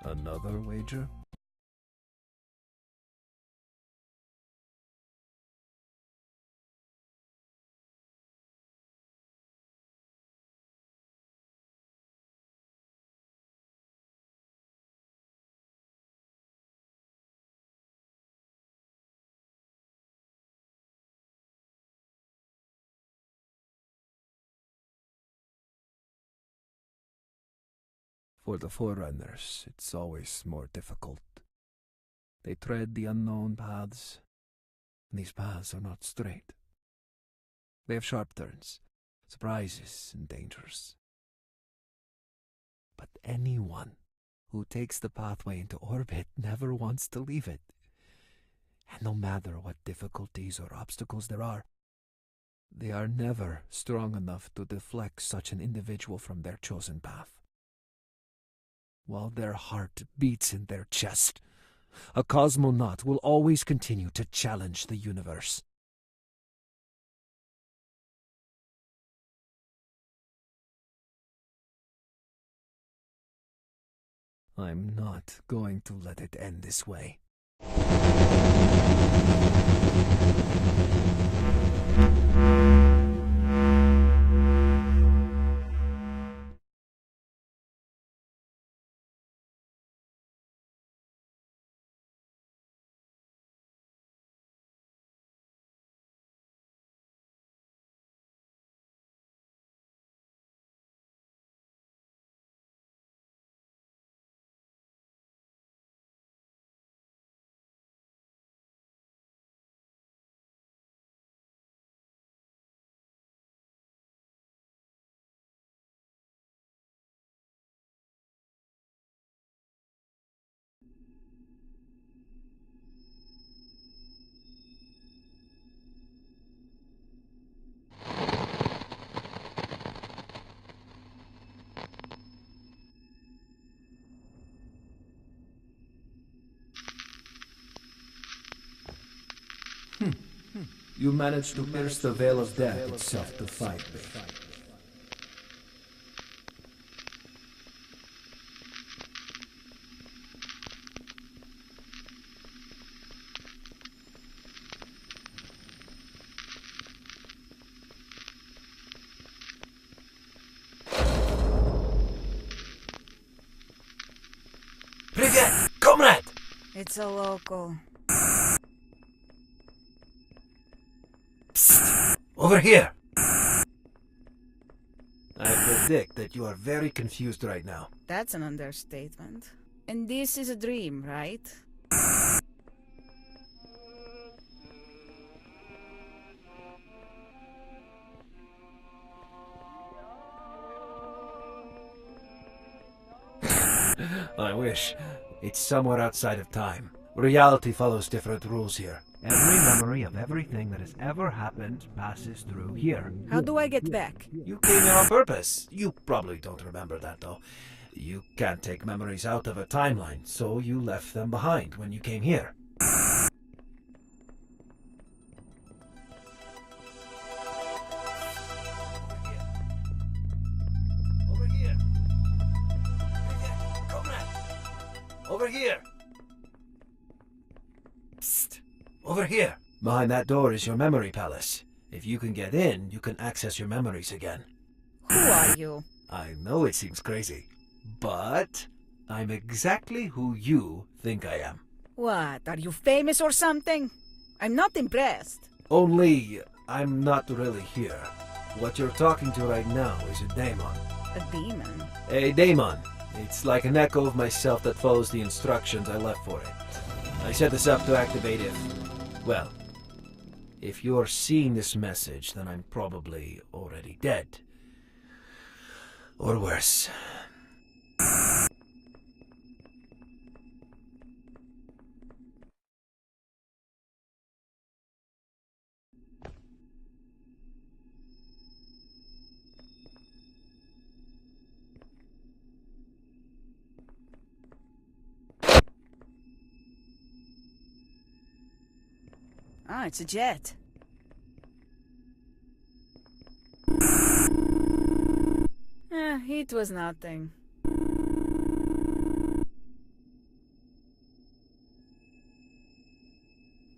Another wager? For the Forerunners, it's always more difficult. They tread the unknown paths, and these paths are not straight. They have sharp turns, surprises, and dangers. But anyone who takes the pathway into orbit never wants to leave it. And no matter what difficulties or obstacles there are, they are never strong enough to deflect such an individual from their chosen path. While their heart beats in their chest, a cosmonaut will always continue to challenge the universe. I'm not going to let it end this way. You managed to pierce the veil of death itself to fight me. Привет, comrade! It's a local. Psst! Over here! I predict that you are very confused right now. That's an understatement. And this is a dream, right? I wish. It's somewhere outside of time. Reality follows different rules here. Every memory of everything that has ever happened passes through here. How do I get back? You came here on purpose. You probably don't remember that, though. You can't take memories out of a timeline, so you left them behind when you came here. Over here. Over here. Psst. Over here. Behind that door is your memory palace. If you can get in, you can access your memories again. Who are you? I know it seems crazy, but I'm exactly who you think I am. What, are you famous or something? I'm not impressed. Only I'm not really here. What you're talking to right now is a daemon. A demon? A daemon. It's like an echo of myself that follows the instructions I left for it. I set this up to activate well, if you're seeing this message, then I'm probably already dead. Or worse. Ah, it's a jet. It was nothing.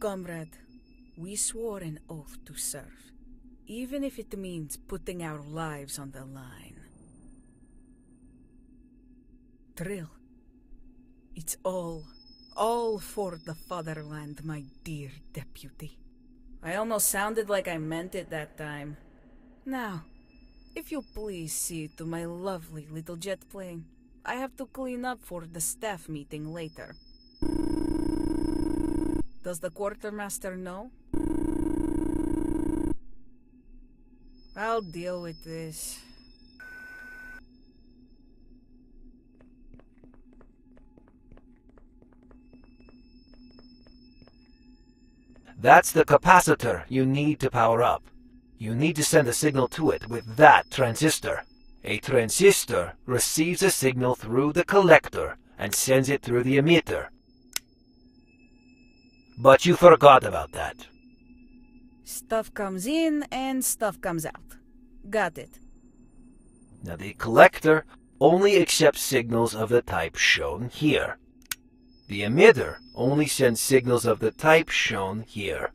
comrade. We swore an oath to serve, even if it means putting our lives on the line. Trill, it's all for the fatherland, my dear deputy. I almost sounded like I meant it that time. Now, if you please see to my lovely little jet plane, I have to clean up for the staff meeting later. Does the quartermaster know? I'll deal with this. That's the capacitor you need to power up. You need to send a signal to it with that transistor. A transistor receives a signal through the collector and sends it through the emitter. But you forgot about that. Stuff comes in and stuff comes out. Got it. Now the collector only accepts signals of the type shown here. The emitter only sends signals of the type shown here.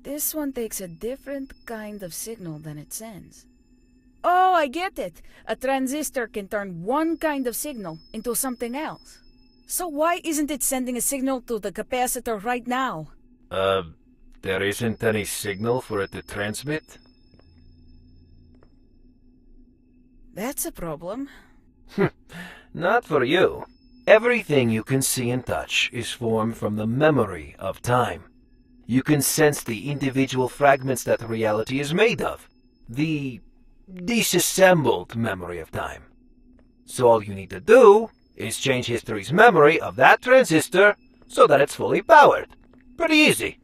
This one takes a different kind of signal than it sends. Oh, I get it. A transistor can turn one kind of signal into something else. So why isn't it sending a signal to the capacitor right now? There isn't any signal for it to transmit? That's a problem. Not for you. Everything you can see and touch is formed from the memory of time. You can sense the individual fragments that reality is made of. The disassembled memory of time. So all you need to do is change history's memory of that transistor so that it's fully powered. Pretty easy.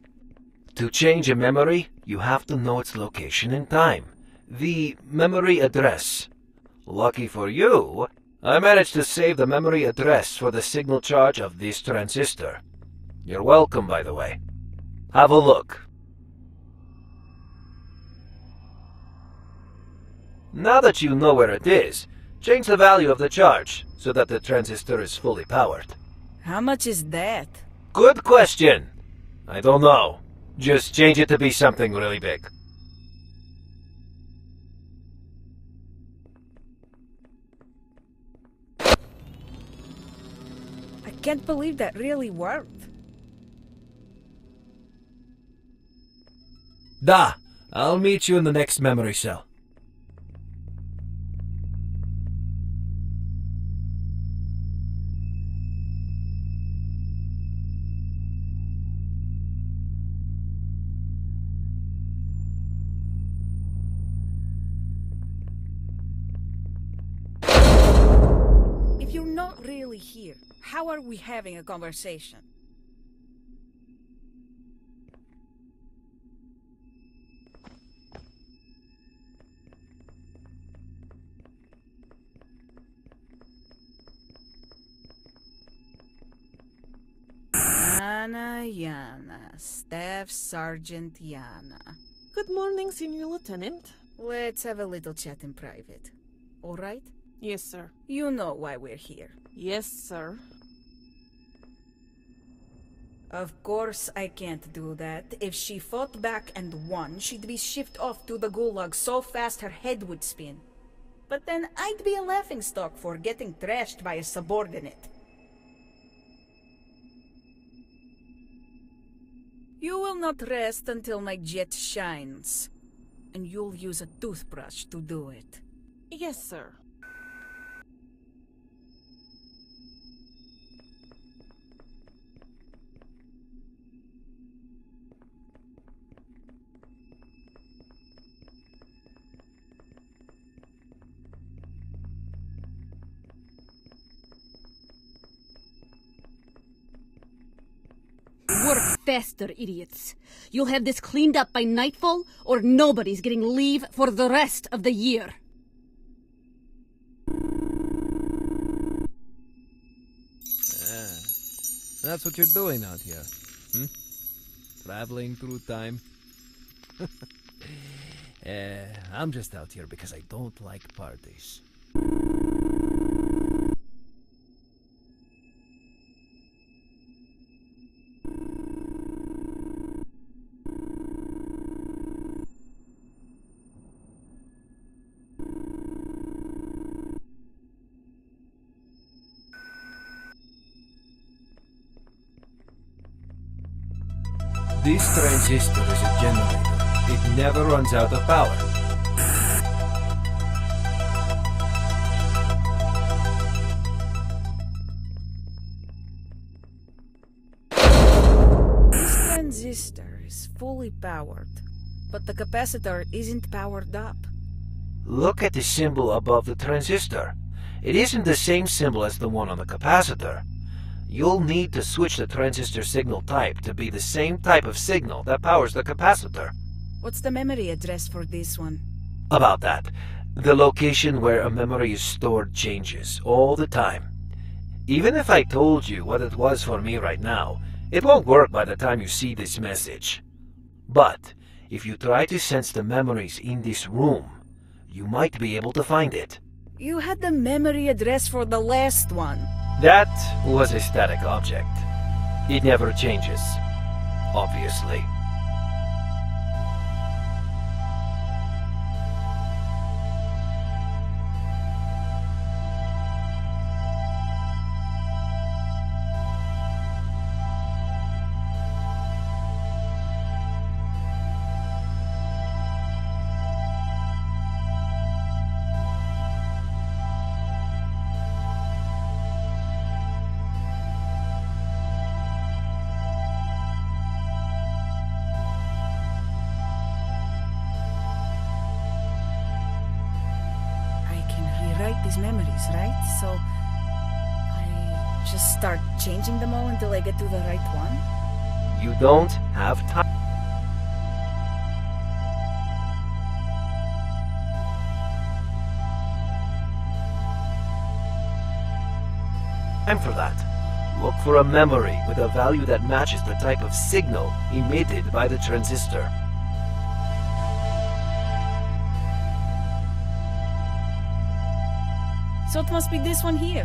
To change a memory, you have to know its location in time. The memory address. Lucky for you, I managed to save the memory address for the signal charge of this transistor. You're welcome, by the way. Have a look. Now that you know where it is, change the value of the charge so that the transistor is fully powered. How much is that? Good question. I don't know. Just change it to be something really big. I can't believe that really worked. Da! I'll meet you in the next memory cell. If you're not really here, how are we having a conversation? Yana, Staff Sergeant Yana. Good morning, Senior Lieutenant. Let's have a little chat in private. All right? Yes, sir. You know why we're here. Yes, sir. Of course I can't do that. If she fought back and won, she'd be shipped off to the gulag so fast her head would spin. But then I'd be a laughingstock for getting trashed by a subordinate. You will not rest until my jet shines. And you'll use a toothbrush to do it. Yes, sir. Work faster, idiots. You'll have this cleaned up by nightfall, or nobody's getting leave for the rest of the year. That's what you're doing out here, Traveling through time? I'm just out here because I don't like parties. This transistor is a generator. It never runs out of power. This transistor is fully powered, but the capacitor isn't powered up. Look at the symbol above the transistor. It isn't the same symbol as the one on the capacitor. You'll need to switch the transistor signal type to be the same type of signal that powers the capacitor. What's the memory address for this one? About that, the location where a memory is stored changes all the time. Even if I told you what it was for me right now, it won't work by the time you see this message. But if you try to sense the memories in this room, you might be able to find it. You had the memory address for the last one. That was a static object. It never changes, obviously. Rewrite these memories, right? So I just start changing them all until I get to the right one? You don't have time for that. Look for a memory with a value that matches the type of signal emitted by the transistor. So it must be this one here.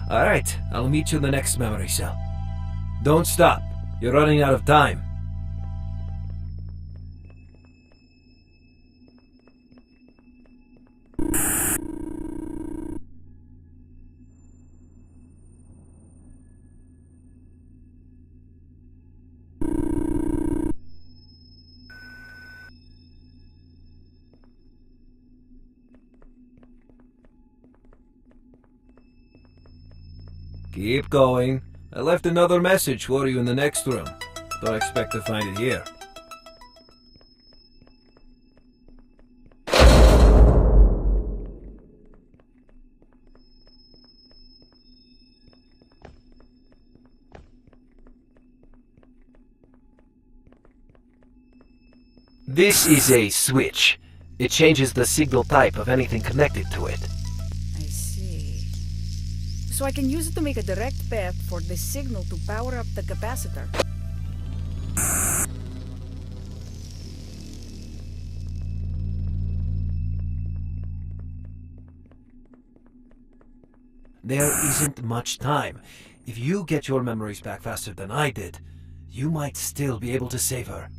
Alright, I'll meet you in the next memory cell. Don't stop. You're running out of time. Keep going. I left another message for you in the next room. Don't expect to find it here. This is a switch. It changes the signal type of anything connected to it. I see. So I can use it to make a direct path for the signal to power up the capacitor. There isn't much time. If you get your memories back faster than I did, you might still be able to save her.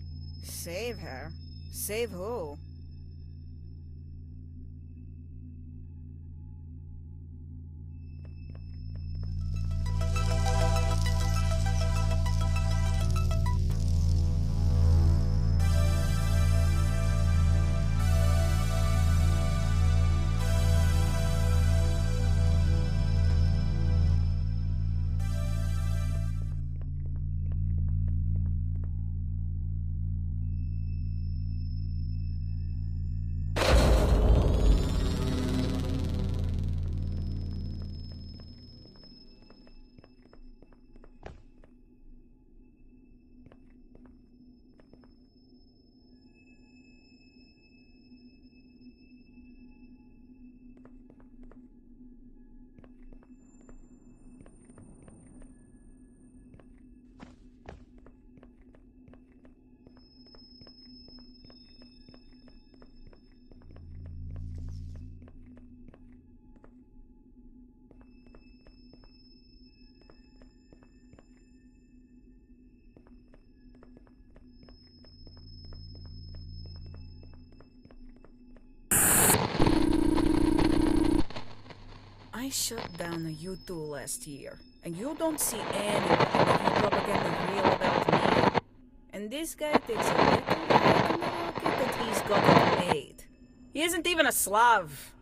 Save her? Save who? I shut down a U2 last year, and you don't see anyone making propaganda real about me. And this guy takes a little hike in the rocket that he's got it made. He isn't even a Slav.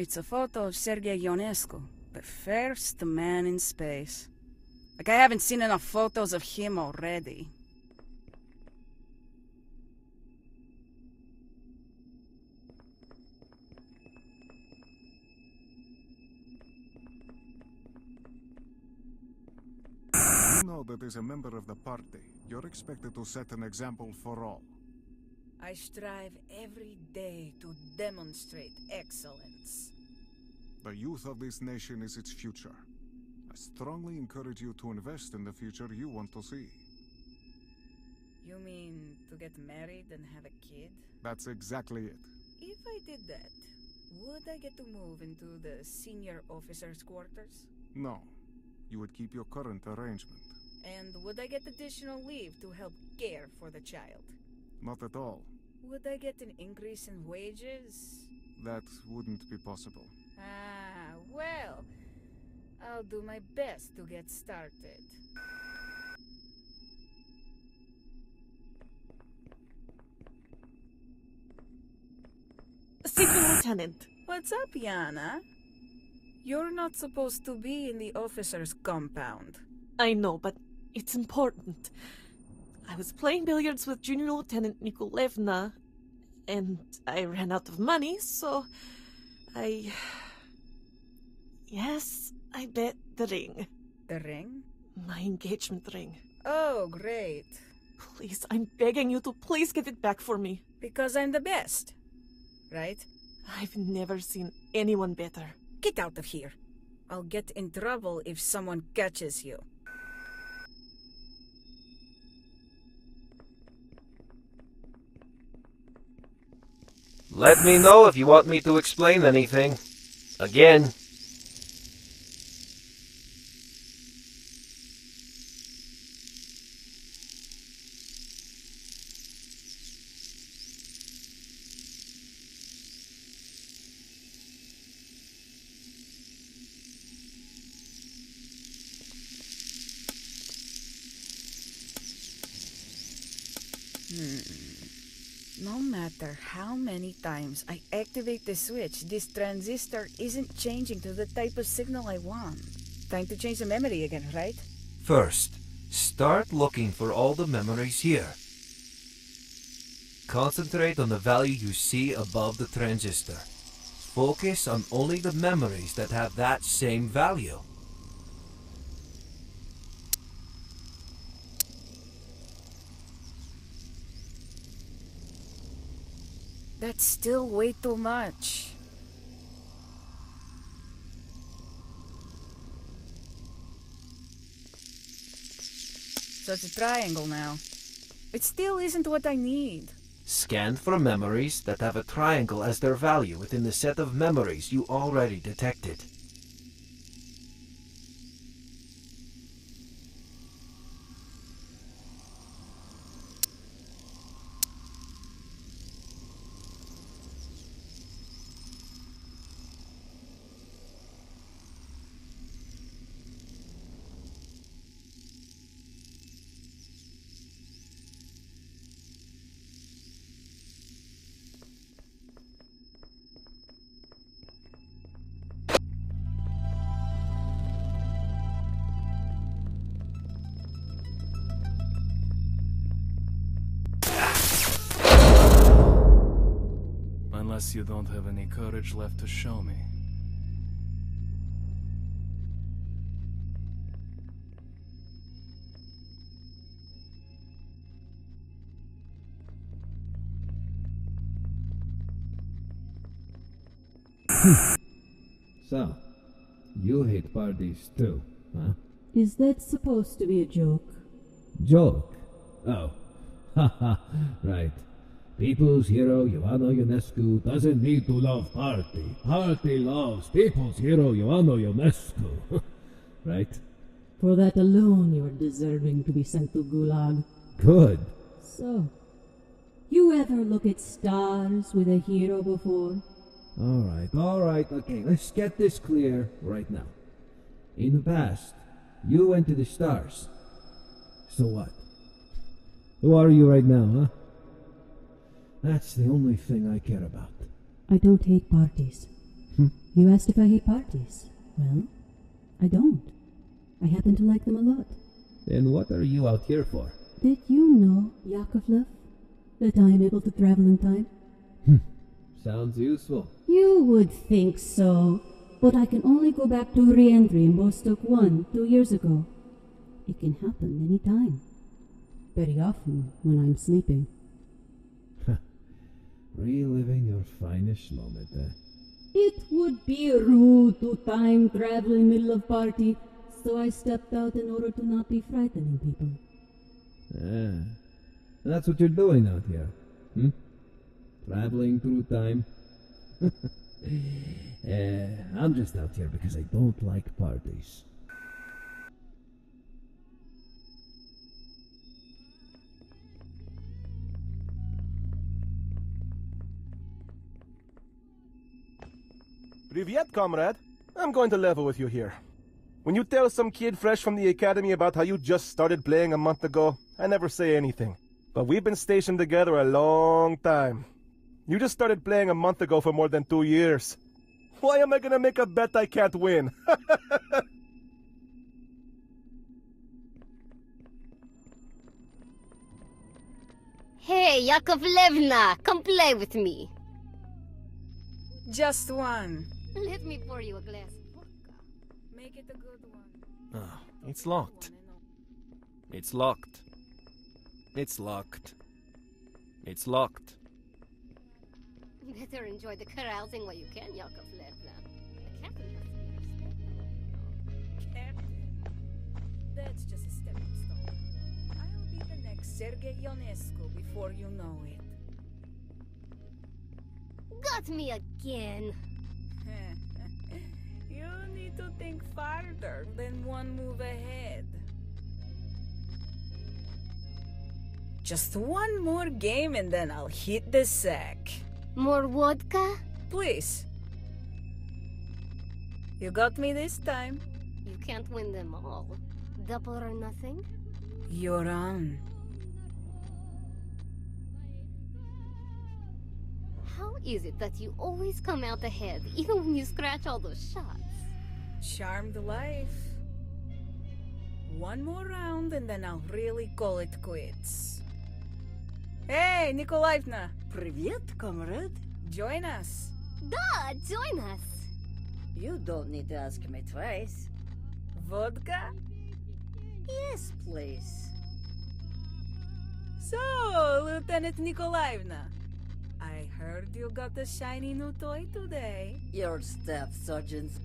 It's a photo of Sergei Ionescu, the first man in space. Like, I haven't seen enough photos of him already. You know that as a member of the party, you're expected to set an example for all. I strive every day to demonstrate excellence. The youth of this nation is its future. I strongly encourage you to invest in the future you want to see. You mean to get married and have a kid? That's exactly it. If I did that, would I get to move into the senior officer's quarters? No. You would keep your current arrangement. And would I get additional leave to help care for the child? Not at all. Would I get an increase in wages? That wouldn't be possible. Ah, well, I'll do my best to get started. Senior Lieutenant. What's up, Yana? You're not supposed to be in the officer's compound. I know, but it's important. I was playing billiards with Junior Lieutenant Nikolevna, and I ran out of money, so Yes, I bet the ring. The ring? My engagement ring. Oh, great. Please, I'm begging you to please get it back for me. Because I'm the best, right? I've never seen anyone better. Get out of here. I'll get in trouble if someone catches you. Let me know if you want me to explain anything. Again. No matter how many times I activate the switch, this transistor isn't changing to the type of signal I want. Time to change the memory again, right? First, start looking for all the memories here. Concentrate on the value you see above the transistor. Focus on only the memories that have that same value. That's still way too much. So it's a triangle now. It still isn't what I need. Scan for memories that have a triangle as their value within the set of memories you already detected. Unless you don't have any courage left to show me. So, you hate parties too, huh? Is that supposed to be a joke? Joke? Oh, haha, right. People's hero Ioanno Ionescu doesn't need to love party. Party loves people's hero Ioanno Ionescu. Right? For that alone, you're deserving to be sent to Gulag. Good. So, you ever look at stars with a hero before? Alright, okay, let's get this clear right now. In the past, you went to the stars. So what? Who are you right now, huh? That's the only thing I care about. I don't hate parties. You asked if I hate parties. Well, I don't. I happen to like them a lot. Then what are you out here for? Did you know, Yakovlev, that I am able to travel in time? Sounds useful. You would think so, but I can only go back to re-entry in Vostok 1 2 years ago. It can happen any time. Very often when I'm sleeping. Reliving your finest moment, eh? It would be rude to time travel in the middle of party, so I stepped out in order to not be frightening people. That's what you're doing out here, Traveling through time? I'm just out here because I don't like parties. Privyet, comrade. I'm going to level with you here. When you tell some kid fresh from the academy about how you just started playing a month ago, I never say anything. But we've been stationed together a long time. You just started playing a month ago for more than 2 years. Why am I gonna make a bet I can't win? Hey, Yakovlevna, come play with me. Just one. Let me pour you a glass of vodka. Make it a good one. Oh, it's locked. It's locked. It's locked. It's locked. Better enjoy the carousing while you can, Yakovlevna. The captain has to be respectful. Captain? That's just a stepping stone. I'll be the next Sergei Ionescu before you know it. Got me again. You need to think farther than one move ahead. Just one more game and then I'll hit the sack. More vodka? Please. You got me this time. You can't win them all. Double or nothing? You're on. How is it that you always come out ahead, even when you scratch all those shots? Charmed life. One more round and then I'll really call it quits. Hey, Nikolaevna! Привет, comrade. Join us. Duh, join us. You don't need to ask me twice. Vodka? Yes, please. So, Lieutenant Nikolaevna, I heard you got a shiny new toy today. Your staff sergeant's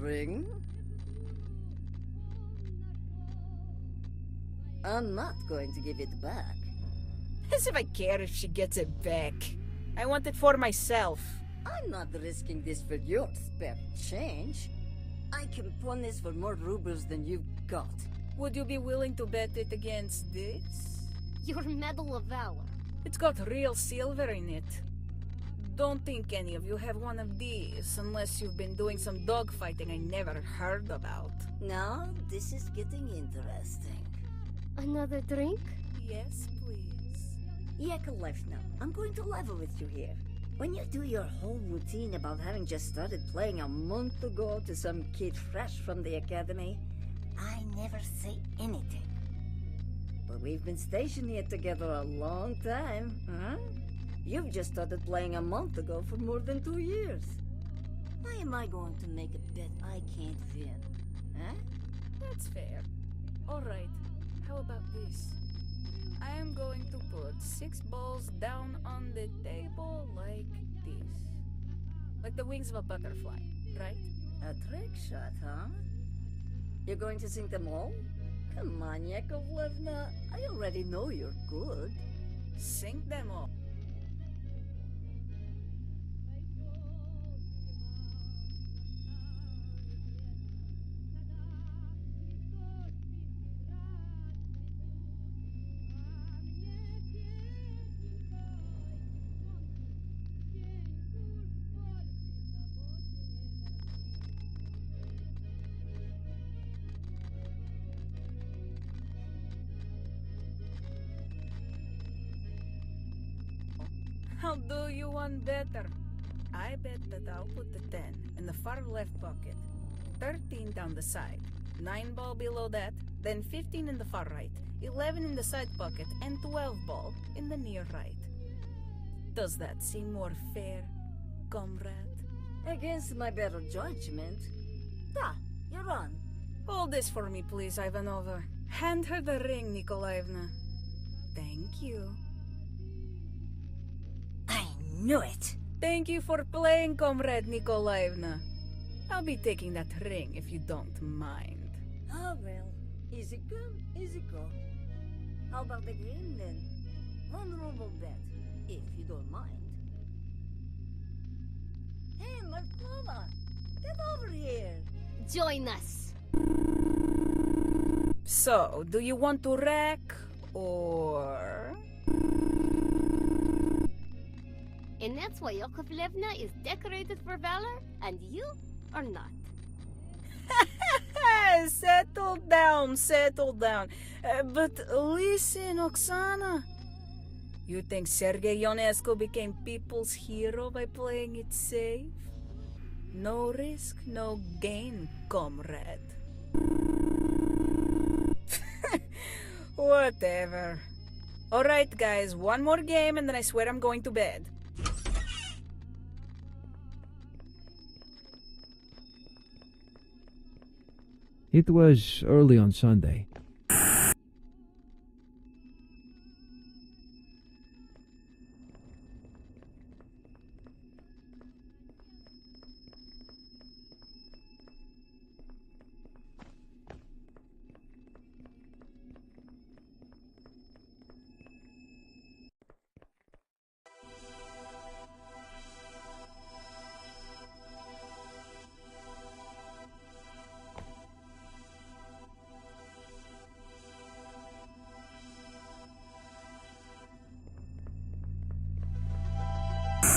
ring? I'm not going to give it back. As if I care if she gets it back. I want it for myself. I'm not risking this for your spare change. I can pawn this for more rubles than you've got. Would you be willing to bet it against this? Your Medal of Valor. It's got real silver in it. Don't think any of you have one of these, unless you've been doing some dogfighting I never heard about. Now, this is getting interesting. Another drink? Yes, please. Yakovlevna, I'm going to level with you here. When you do your whole routine about having just started playing a month ago to some kid fresh from the academy, I never say anything. But we've been stationed here together a long time, huh? You've just started playing a month ago for more than 2 years. Why am I going to make a bet I can't win, huh? That's fair. Alright, how about this? I am going to put 6 balls down on the table like this. Like the wings of a butterfly, right? A trick shot, huh? You're going to sink them all? Come on, Yakovlevna. I already know you're good. Sink them all. I'll do you one better. I bet that I'll put the 10 in the far left pocket, 13 down the side, 9 ball below that, then 15 in the far right, 11 in the side pocket, and 12 ball in the near right. Does that seem more fair, comrade? Against my better judgment. Da, you're on. Hold this for me, please, Ivanova. Hand her the ring, Nikolaevna. Thank you. I knew it. Thank you for playing, Comrade Nikolaevna. I'll be taking that ring if you don't mind. Oh, well. Easy come, easy go. How about the game, then? 1 ruble bet, if you don't mind. Hey, Markova! Get over here! Join us. So, do you want to wreck, or... And that's why Yakovlevna is decorated for valor, and you are not. Settle down, settle down. But listen, Oksana. You think Sergei Ionescu became people's hero by playing it safe? No risk, no gain, comrade. Whatever. Alright, guys, one more game and then I swear I'm going to bed. It was early on Sunday.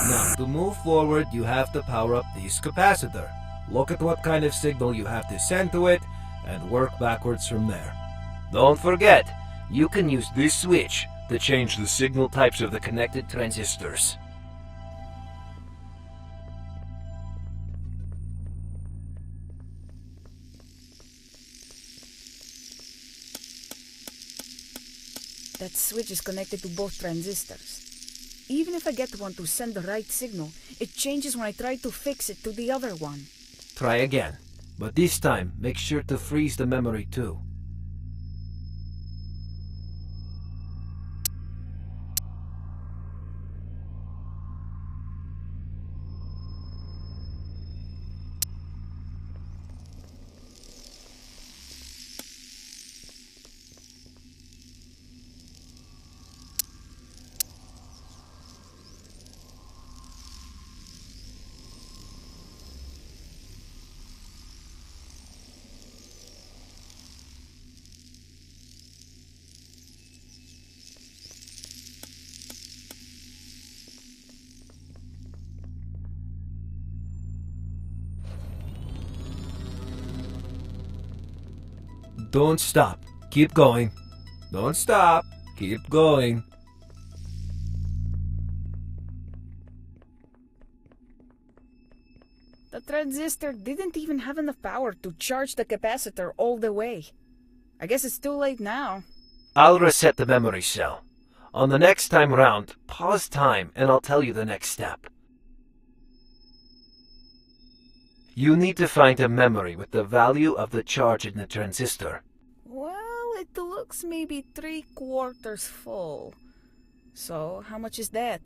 Now, to move forward, you have to power up this capacitor. Look at what kind of signal you have to send to it, and work backwards from there. Don't forget, you can use this switch to change the signal types of the connected transistors. That switch is connected to both transistors. Even if I get one to send the right signal, it changes when I try to fix it to the other one. Try again, but this time make sure to freeze the memory too. Don't stop. Keep going. Don't stop. Keep going. The transistor didn't even have enough power to charge the capacitor all the way. I guess it's too late now. I'll reset the memory cell. On the next time round, pause time and I'll tell you the next step. You need to find a memory with the value of the charge in the transistor. Well, it looks maybe 3/4 full. So, how much is that?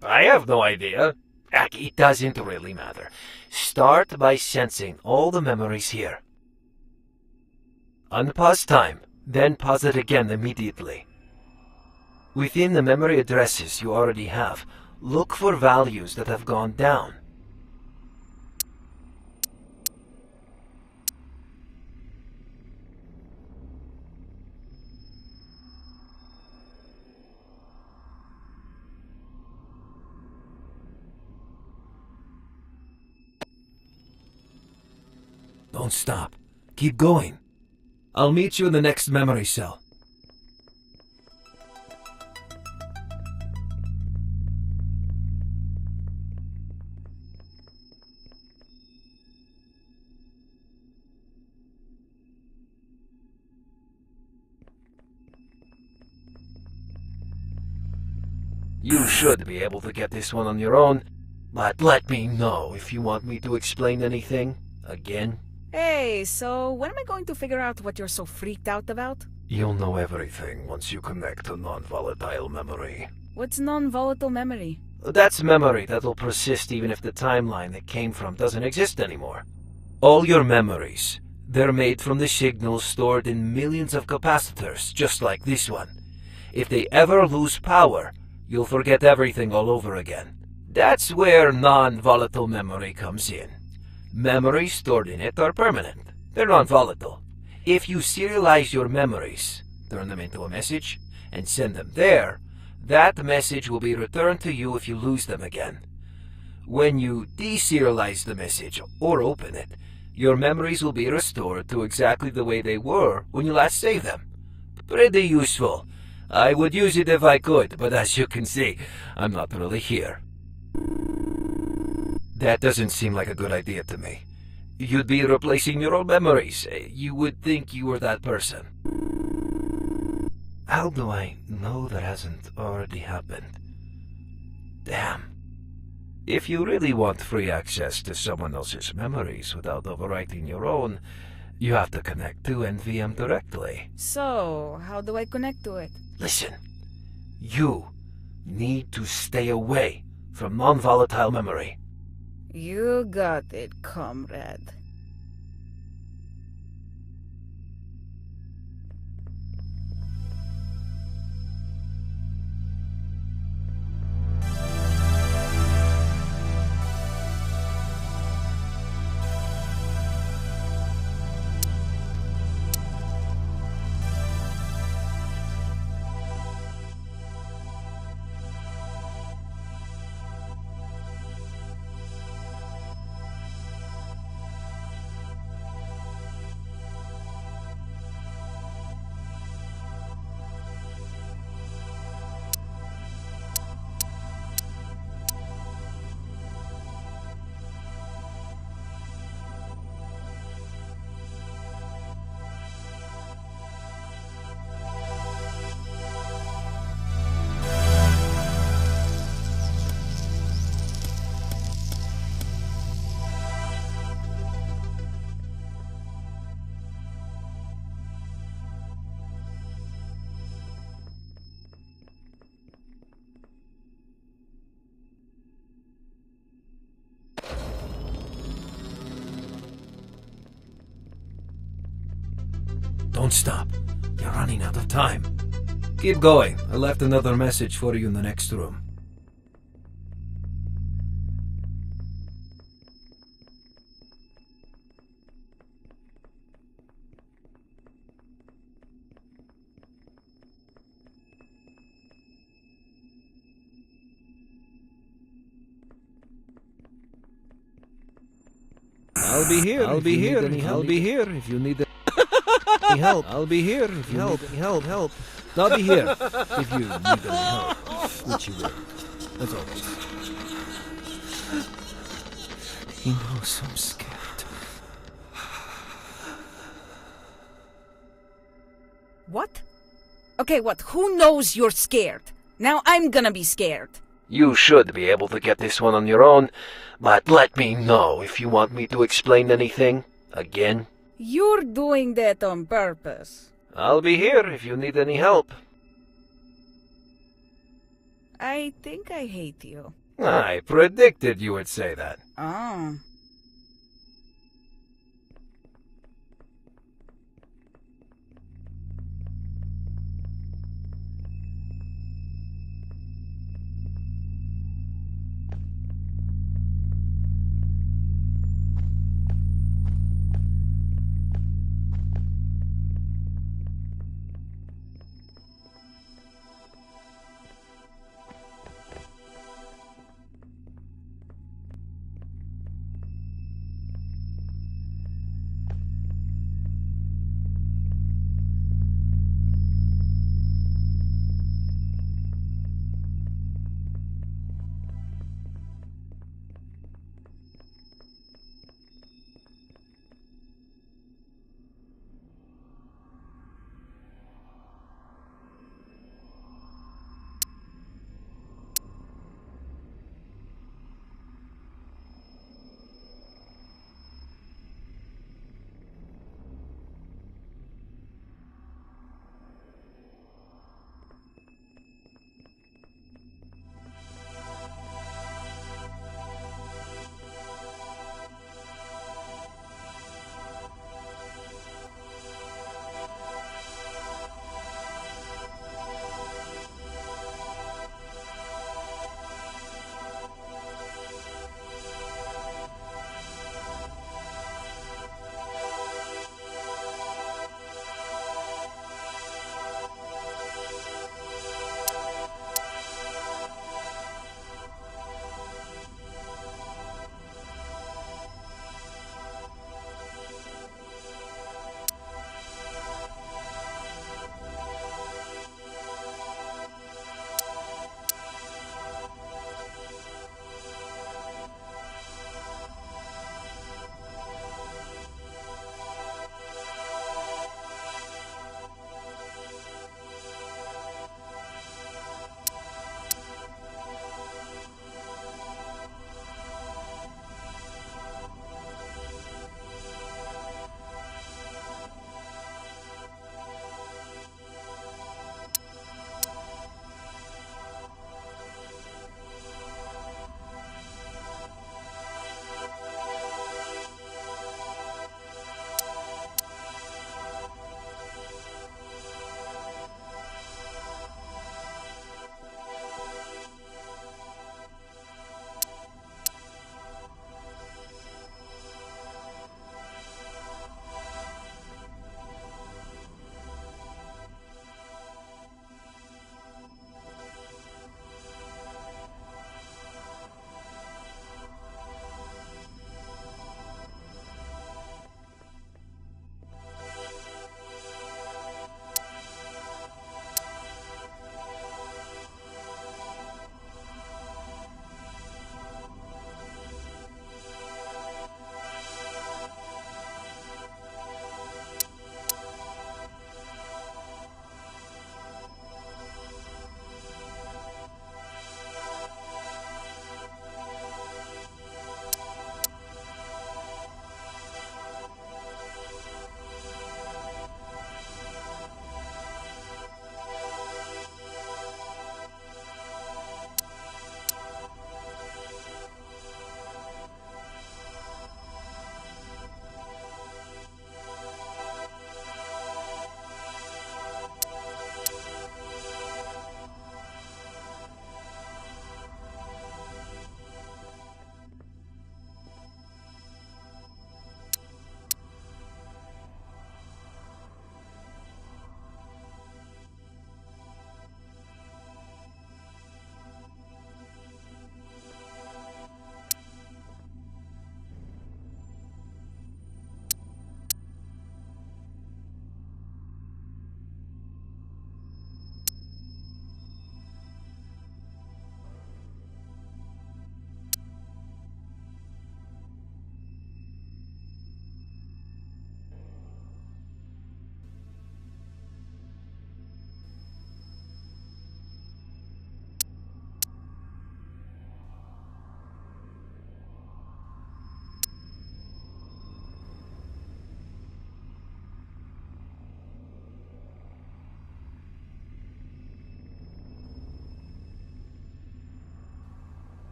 I have no idea. It doesn't really matter. Start by sensing all the memories here. Unpause time, then pause it again immediately. Within the memory addresses you already have, look for values that have gone down. Don't stop. Keep going. I'll meet you in the next memory cell. You should be able to get this one on your own, but let me know if you want me to explain anything again. Hey, so when am I going to figure out what you're so freaked out about? You'll know everything once you connect to non-volatile memory. What's non-volatile memory? That's memory that'll persist even if the timeline it came from doesn't exist anymore. All your memories, they're made from the signals stored in millions of capacitors, just like this one. If they ever lose power, you'll forget everything all over again. That's where non-volatile memory comes in. Memories stored in it are permanent. They're non-volatile. If you serialize your memories, turn them into a message, and send them there, that message will be returned to you if you lose them again. When you deserialize the message or open it, your memories will be restored to exactly the way they were when you last saved them. Pretty useful. I would use it if I could, but as you can see, I'm not really here. That doesn't seem like a good idea to me. You'd be replacing your old memories. You would think you were that person. How do I know that hasn't already happened? Damn. If you really want free access to someone else's memories without overwriting your own, you have to connect to NVM directly. So, how do I connect to it? Listen, you need to stay away from non-volatile memory. You got it, comrade. Don't stop. You're running out of time. Keep going. I left another message for you in the next room. I'll be here if you need it. me help, I'll be here if you need help. I'll be here if you need any help, which you will, as always. He knows I'm scared. What? Okay, what? Who knows you're scared? Now I'm gonna be scared. You should be able to get this one on your own, but let me know if you want me to explain anything again. You're doing that on purpose. I'll be here if you need any help. I think I hate you. I predicted you would say that. Oh.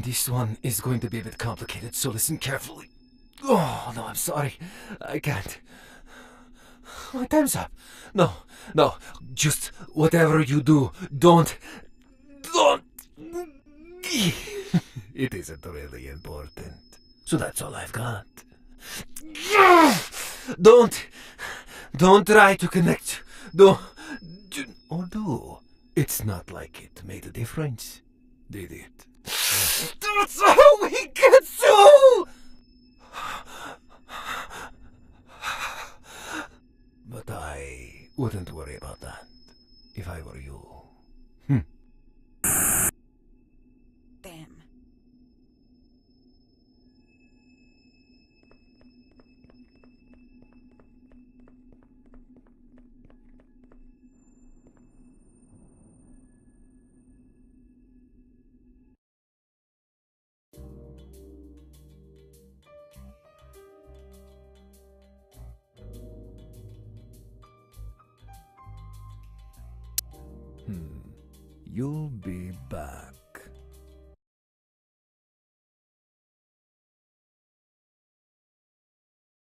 This one is going to be a bit complicated, so listen carefully. Oh, no, I'm sorry. I can't. My time's up. No, just whatever you do, don't. It isn't really important. So that's all I've got. Don't try to connect. Or do. It's not like it made a difference, did it? That's how we get through! But I wouldn't worry about that if I were you. Damn. You'll be back.